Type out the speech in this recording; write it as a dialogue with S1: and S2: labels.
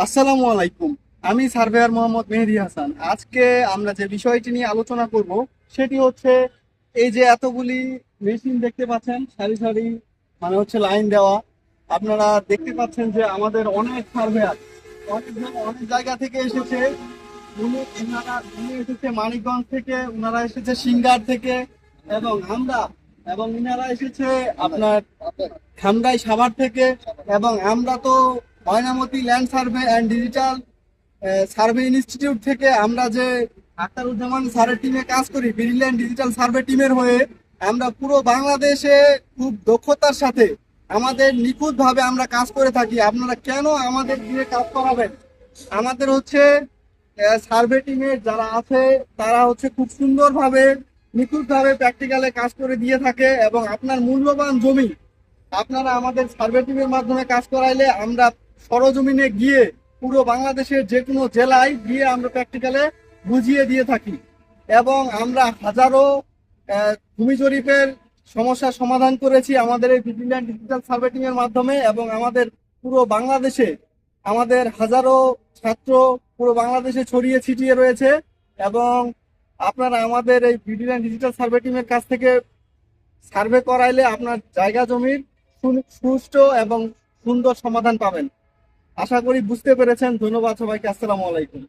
S1: আসসালামু আলাইকুম। আমি সার্ভেয়ার মোহাম্মদ মেহেদী হাসান। আজকে আমরা যে বিষয়টি নিয়ে আলোচনা করব সেটি হচ্ছে এই যে এতগুলি মেশিন দেখতে পাচ্ছেন সারি সারি, মানে হচ্ছে লাইন দেওয়া। আপনারা দেখতে পাচ্ছেন যে আমাদের অনেক সার্ভেয়ার অনেকজন অনেক জায়গা থেকে এসেছে। উনি এসেছে মানিকগঞ্জ থেকে, উনারা এসেছে সিঙ্গার থেকে, এবং ইনারা এসেছে আপনার খামগাই সাভার থেকে। এবং আমরা তো Mainamati land survey and digital survey institute থেকে আমরা যে আখতারুজ্জামান স্যারের টিমে কাজ করি, ব্রিলিয়ান্ট ডিজিটাল সার্ভে টিমের হয়ে আমরা পুরো বাংলাদেশে খুব দক্ষতার সাথে আমাদের নিখুঁতভাবে আমরা কাজ করে থাকি। আপনারা কেন আমাদের দিয়ে কাজ করাবেন? আমাদের হচ্ছে সার্ভে টিমের যারা আছে তারা হচ্ছে খুব সুন্দরভাবে নিখুঁতভাবে প্র্যাকটিক্যালে কাজ করে দিয়ে থাকে। এবং আপনার মূল্যবান জমি আপনারা আমাদের সার্ভে টিমের মাধ্যমে কাজ করাইলে আমরা সরজমিনে গিয়ে পুরো বাংলাদেশের যে কোনো জেলায় গিয়ে আমরা প্র্যাকটিক্যালে বুঝিয়ে দিয়ে থাকি। এবং আমরা হাজারো ভূমি জরিপের সমস্যার সমাধান করেছি আমাদের এই ভিজিল্যান্ড ডিজিটাল সার্ভে টিমের মাধ্যমে। এবং আমাদের পুরো বাংলাদেশে আমাদের হাজারো ছাত্র পুরো বাংলাদেশে ছড়িয়ে ছিটিয়ে রয়েছে। এবং আপনারা আমাদের এই ভিজিল্যান্ড ডিজিটাল সার্ভে টিমের কাছ থেকে সার্ভে করাইলে আপনার জায়গা জমির সুষ্ঠু এবং সুন্দর সমাধান পাবেন। আশা করি বুঝতে পেরেছেন। ধন্যবাদ সবাইকে। আসসালামু আলাইকুম।